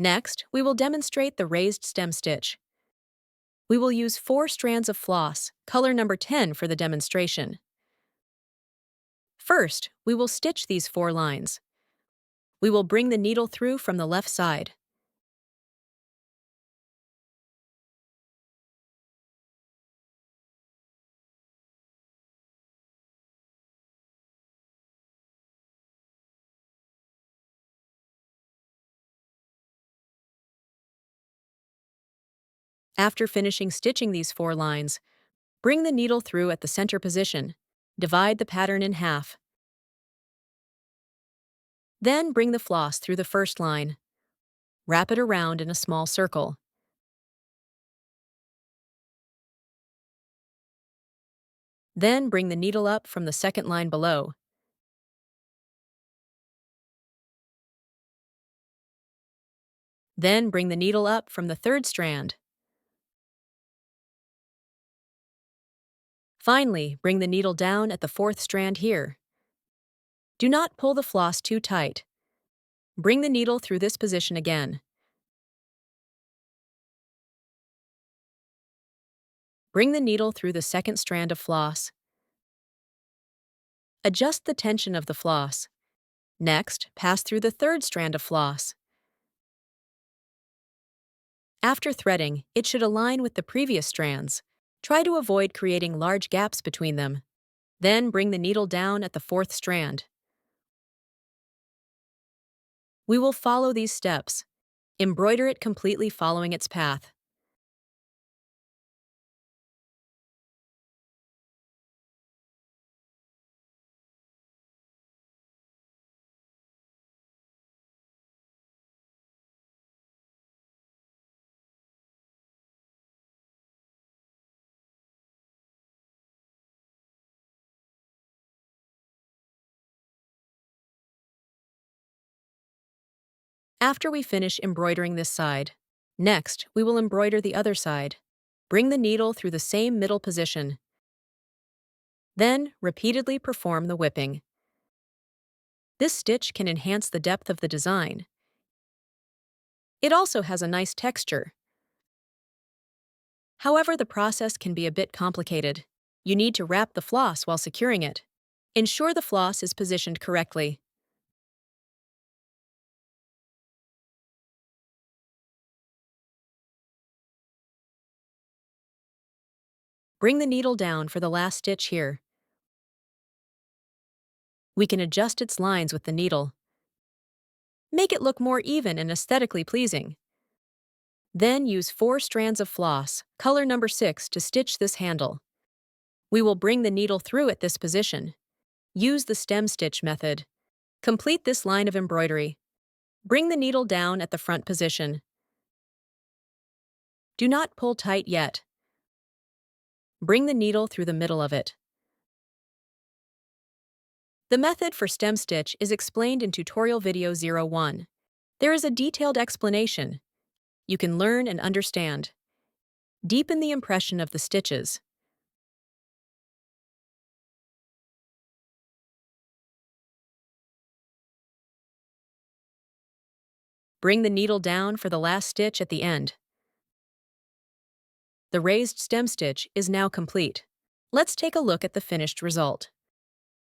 Next, we will demonstrate the raised stem stitch. We will use 4 strands of floss, color number 10 for the demonstration. First, we will stitch these 4 lines. We will bring the needle through from the left side. After finishing stitching these 4 lines, bring the needle through at the center position. Divide the pattern in half. Then bring the floss through the first line. Wrap it around in a small circle. Then bring the needle up from the second line below. Then bring the needle up from the third strand. Finally, bring the needle down at the fourth strand here. Do not pull the floss too tight. Bring the needle through this position again. Bring the needle through the second strand of floss. Adjust the tension of the floss. Next, pass through the third strand of floss. After threading, it should align with the previous strands. Try to avoid creating large gaps between them. Then bring the needle down at the fourth strand. We will follow these steps. Embroider it completely following its path. After we finish embroidering this side, next we will embroider the other side. Bring the needle through the same middle position. Then, repeatedly perform the whipping. This stitch can enhance the depth of the design. It also has a nice texture. However, the process can be a bit complicated. You need to wrap the floss while securing it. Ensure the floss is positioned correctly. Bring the needle down for the last stitch here. We can adjust its lines with the needle. Make it look more even and aesthetically pleasing. Then use 4 strands of floss, color number 6, to stitch this handle. We will bring the needle through at this position. Use the stem stitch method. Complete this line of embroidery. Bring the needle down at the front position. Do not pull tight yet. Bring the needle through the middle of it. The method for stem stitch is explained in tutorial video 01. There is a detailed explanation. You can learn and understand. Deepen the impression of the stitches. Bring the needle down for the last stitch at the end. The raised stem stitch is now complete. Let's take a look at the finished result.